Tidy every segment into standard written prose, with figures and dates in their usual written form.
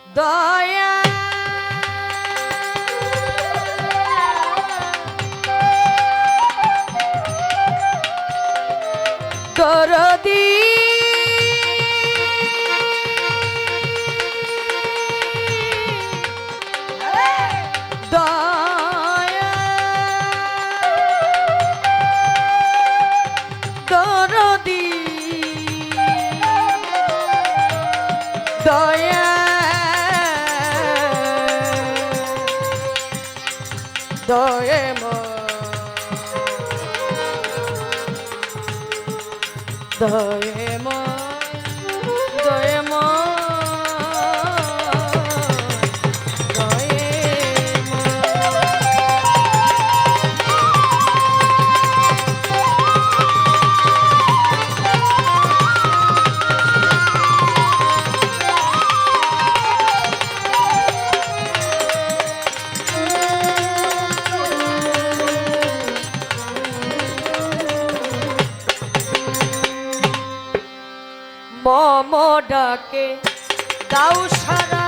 দয়া দরদি দয়া দরদি দয়া দয়ে দয়ে দয়ে মম ডাকে দাও সারা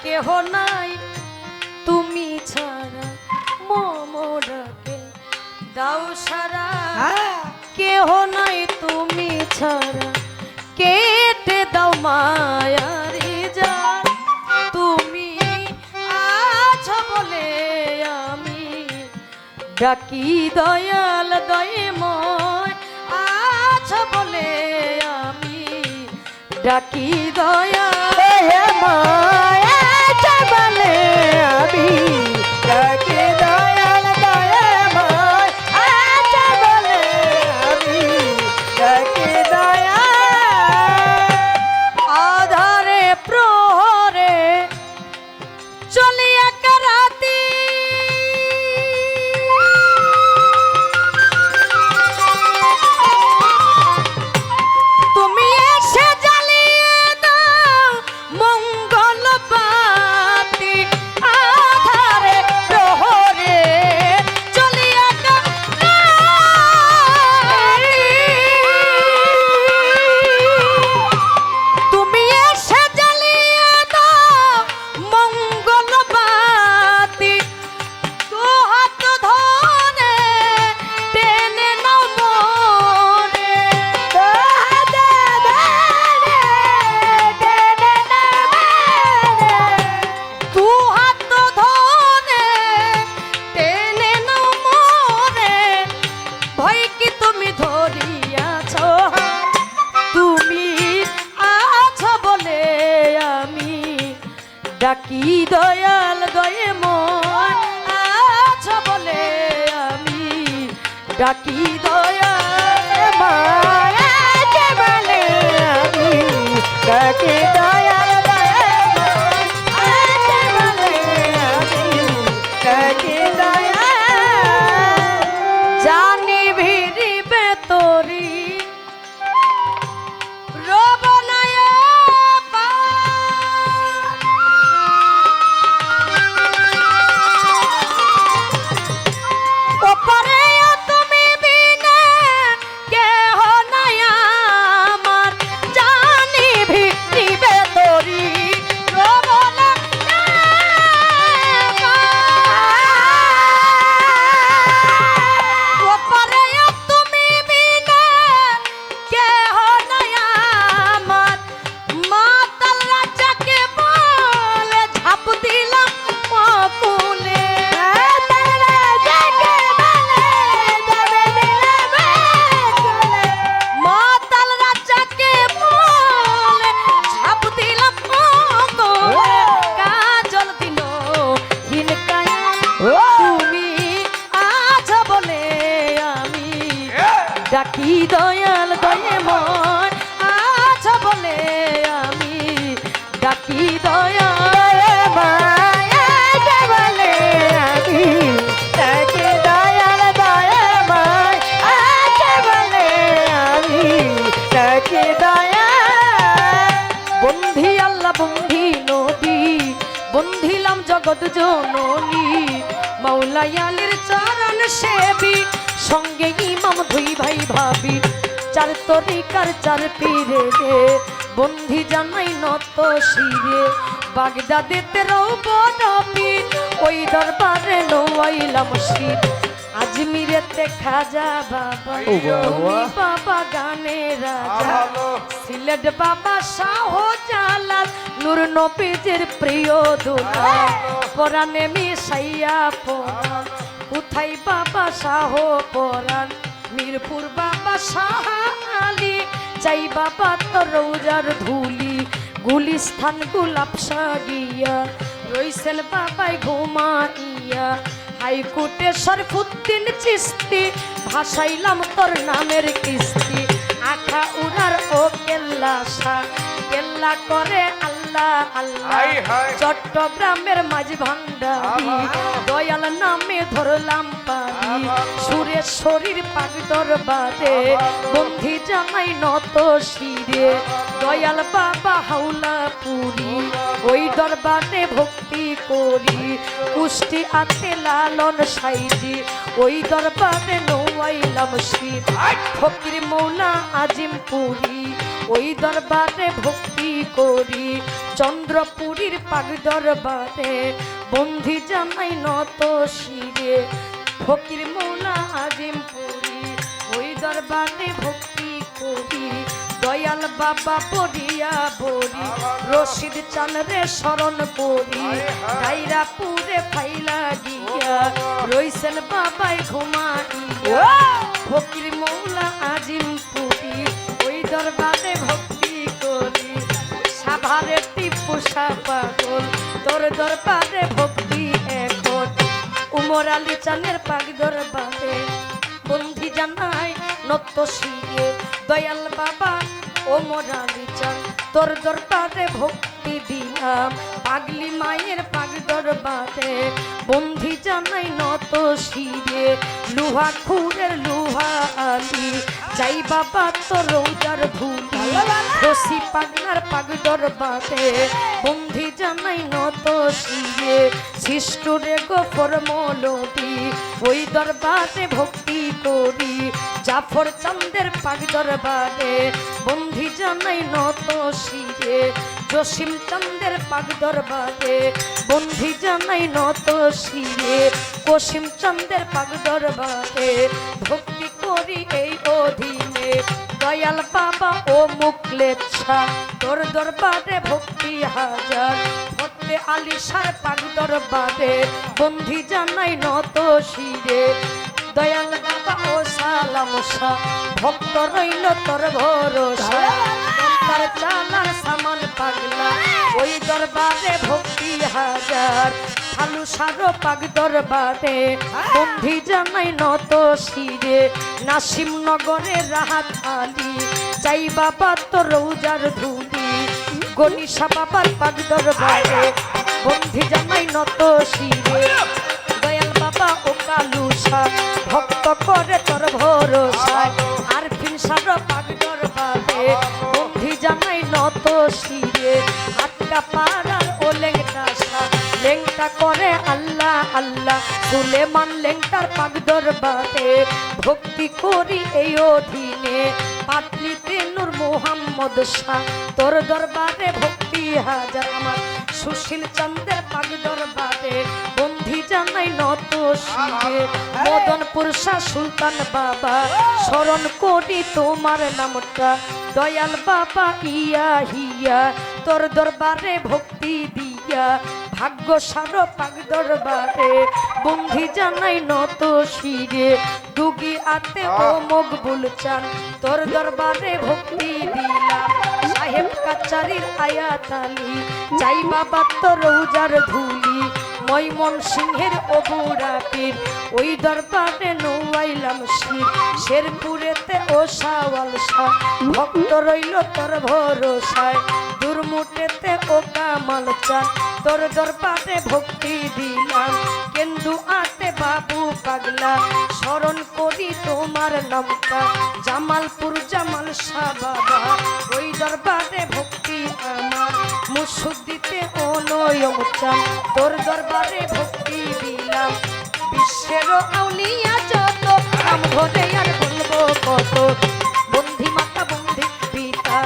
কেহ নাই তুমি ছাড়া মম ডাকে দাও সারা কেহ নাই তুমি ছাড়া কেটে দাও মায়ারি জাল তুমি আছো বলে আমি ডাকি দয়াল দয়াময় আছো বলে আমি ডাকি দয়াময় আছো বলে আমি ডাকি দয়াল দয়াময় আছো বলে আমি ডাকি দয়াল আধারে প্রহরে চলিয়া রাতি তুমি এসে জ্বালিয়ে দাও মঙ্গল বাতি আধারে প্রহরে চলিয়া তুমি এসে জ্বালিয়ে দাও মঙ্গল বাতি দু হাত ধরে টেনে নাও মোরে দু হাত ধরে টেনে নাও মোরে দু হাত ধরে টেনে নাও মোরে ভয় কি তুমি ধরিয়াছ তুমি আছো বলে আমি ডাকি দয়াল দয়াময় আছো বলে আমি ডাকি দয়াময় আছো বলে আমি ডাকি দয়াল দয়াময় আছো বলে আমি ডাকি দয়াল জানি ভিড়িবে তোরি রবনায় ওপরে তুমি বিনা কেহ নাই আমার জানি ভিড়িবে তোরি রবনায় ওপরে তুমি বিনা কেহ নাই আমার মাতাল রাজাকে বলে ঝাঁপ দিলাম মকুলে মাতাল রাজাকে বলে ঝাঁপ দিলাম মকুলে মাতাল রাজাকে বলে ঝাঁপ দিলাম মকুলে কাজল দিল হিনকায়া তুমি আছো বলে আমি ডাকি দয়াল দয়াময় আছো বলে আমি ডাকি দয়াময় আছো বলে আমি ডাকি দয়াল দয়াময় আছো বলে আমি ডাকি দয়াল বন্ধি আল্লাহ বন্ধি নদী বন্ধিলাম জগৎ জননী মাওলাই আলীর চরণ সেবী সঙ্গে ইমাম দুই ভাই ভাবি চার তরিকার চার পীরে রে বন্ধি জানাই নত শিরে বাগদাদেতে রৌবনবীর ওই দরবারে নওয়াইলাম শির আজমিরেতে খাজা বাবা তুমি বাবা গানের রাজা সিলেট বাবা শাহ জালাল নূর নবীজির প্রিয় দুলাল পরাণে মিশাইয়া পরাণ কোথায় বাবা শাহ পরাণ মিরপুর বাবা শাহ আলী চাই বাবা তোর রৌজার ধুলি গুলিস্থান গোলাপ সাগিয়া রইছেন বাবাই ঘুমাইয়া হাইকোর্টে শরফুদ্দিন চিস্তি ভাসাইলাম তোর নামের কিস্তি আখা উড়ার ও কেল্লা শাহ কেল্লা করে আল্লাহ আল্লাহ চট্টগ্রামের মাঝ ভান্ডারি দয়াল নামে ধরলাম পানি সুরেশ্বরীর পাক দরবারে বন্ধি জানাই নত শিরে দয়াল বাবা হাওলা পুরি ওই দরবারে ভক্তি করি কুষ্টি আতে লালন সাইজি ওই দরবারে নওয়াইলাম শির ফকির মৌলা আজিম পুরি ওই দরবারে ভক্তি করি চন্দ্রপুরীর পাক দরবারে বন্ধি জানাই নত শিরে ফকির মৌলা আজিম পুরি ওই দরবারে ভক্তি করি দয়াল বাবা পড়িয়া বরি রশিদ চানরে স্মরণ করি ডাইরা পুরে ফাইলা গিয়া রইছেন বাবাই ঘুমাইয়া ফকির মৌলা আজিম পুরি ওই দরবারে ভক্তি করি সাভারে টিপু শাহ পাগল তোর দরবারে ভক্তি এখন উমর আলী চানের পাক দরবারে বন্ধি জানাই নত শিরে দয়াল বাবা ওমর আলী চান তোর দরবারে ভক্তি দিলাম পাগলি মায়ের পাক দরবারে বন্ধি জানাই নত শিরে লুহা খুরের লুহা আলী যাই বাবা তোর রৌজার ধুলি খসি পাগনার পাক দরবারে বন্ধি জানাই নত শিরে শিষ্টুরে গোফর মৌলবী ওই দরবারে ভক্তি করি জাফর চান্দের পাক দরবারে বন্ধি জানাই নত শিরে জসিম চন্দের পাক দরবারে বন্ধি জানাই নত শিরে কসিম চন্দের পাক দরবারে ভক্তি করি এই অধীনে দয়াল বাবা ও মুকলেচ্ছা তোর দরবারে ভক্তি হাজার ফতে আলী শাহ পাক দরবারে বন্ধি জানাই নত শিরে দয়াল বাবা ও সালাম শাহ ভক্ত রইল তোর ভরসা তার চালার সামান পাগলা ওই দরবারে ভক্তি হাজার আলু সারো পাক দরবারে বন্ধি জানাই নত শিরে নাসিম নগরে রাহাত আলী চাই বাবা তোর রৌজার ধুলি গনিশা বাবার পাক দরবারে বন্ধি জানাই নত শিরে দয়াল বাবা ও কালু শাহ ভক্ত করে তোর ভরসা আর ফিনসার পাক দরবারে বন্ধি জানাই নত শিরে আটকা পাড়ার ও লেংটা শাহ লেংটা করে আল্লাহ আল্লাহ সুলেমান লেংটার পাক দরবারে ভক্তি করি এই অধীনে পাটলিতে নূর মোহাম্মদ শাহ তোর দরবারে ভক্তি হাজার আমার সুশীল চন্দ্রের পাক দরবারে বন্ধি জানাই নত শিরে মদনপুর শাহ সুলতান বাবা স্মরণ করি তোমার নামটা দয়াল বাবা ইয়া হিয়া তোর দরবারে ভক্তি দিয়া ভাগ্য সারো পাক দরবারে বন্ধি জানাই নত শিরে ডুগি আতে ও মকবুল চান তোর দরবারে ভক্তি দিলাম সাহেব কাচারির আয়াত আলী চাই বাবা তোর রৌজার ধুলি ময়মন সিংহের অবুরা পীর ওই দরবারে নওয়াইলাম শির শেরপুরেতে ও শাওয়াল শাহ ভক্ত রইল তোর ভরসায় দুর্মুটেতে ও কামাল চান তোর দরবারে ভক্তি দিলাম কেন্দু আতে বাবু পাগলা স্মরণ করি তোমার নামটা জামালপুর জামাল শাহ বাবা ওই দরবারে ভক্তি আমার মুসুদ্দিতে ও নয়ম চান তোর দরবারে ভক্তি দিলাম বিশ্বের আউলিয়া যত নাম ধরে আর বলবো কত বন্ধি মাতা বন্ধি পিতা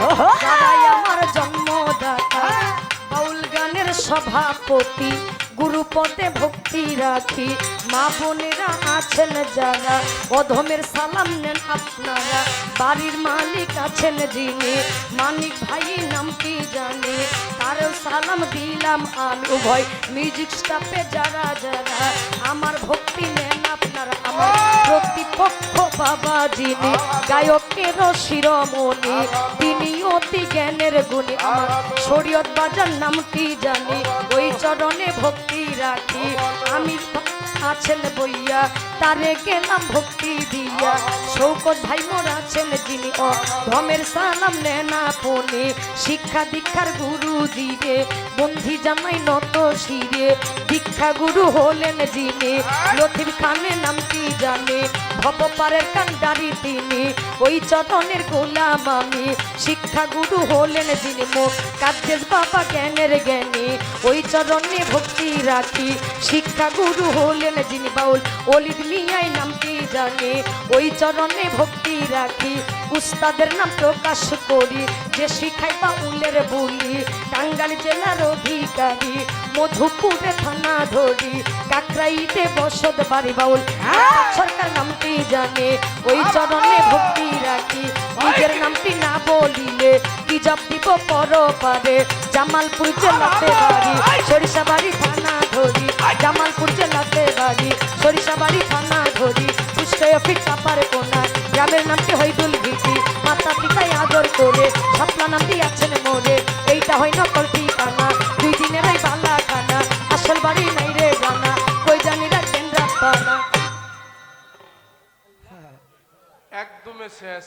যারাই আমার সভাপতি গুরুপদে ভক্তি রাখি মা বোনেরা আছেন যারা অধমের সালাম নেন আপনারা বাড়ির মালিক আছেন যিনি মানিক ভাই নাম কি জানি তারও সালাম দিলাম আমি উভয় মিউজিক স্টাফে যারা যারা আমার ভক্তি নেন আপনারা আমার প্রতিপক্ষ বাবা যিনি গায়কের শিরোমণি তিনি অতি জ্ঞানের গুণী আমার শরীয়ত বাজার নামটি জানি ওই চরণে ভক্তি রাখি আমি আছেন বইয়া তারে গেলাম ভক্তি দিয়া শৌকত ভাই মোর আছেন যিনি ধমের সালাম নেন আপনি শিক্ষা দীক্ষার গুরু দিবে বন্ধি জামাই নত শিরে দীক্ষা গুরু হলেন যিনি লতিফ খানের নামটি জানে ভবপারের কান্ডারি তিনি ওই চরণের গোলাম আমি শিক্ষা গুরু হলেন যিনি মুখ কাদ্দেশ বাবা জ্ঞানের জ্ঞানী ওই চরণে ভক্তি রাখি শিক্ষা গুরু হলেন যিনি বাউল অলিদ মিয়াই নামটি জানে ওই চরণে ভক্তি রাখি উস্তাদের নাম প্রকাশ করি যে শিখাই বাউলের বলি টাঙ্গাইল জেলার অধিকারী মধুপুরে থানা ধরি কাকরাইতে বসত বাড়ি বাউল সরকার নামটি জানে ওই চরণে ভক্তি রাখি নিজের নামটি না বলিলে কি জব দিব পর পারে জামালপুর জেলাতে বাড়ি সরিষাবাড়ি থানা ধরি জামালপুর জেলাতে বাড়ি সরিষাবাড়ি থানা ধরি পুষ্কয় অফিস চাপার কোনা গ্রামের নামটি হইদুল ভিটি মাতা পিতায় আদর করে স্বপ্ন নামটি আছেন মোরে এইটা হয় নকল ঠিকানা 2 দিনের এই বালা খানা আসল বাড়ি নাই রে জানা কই জানি রাখেন রাখবানা একদমই শেষ।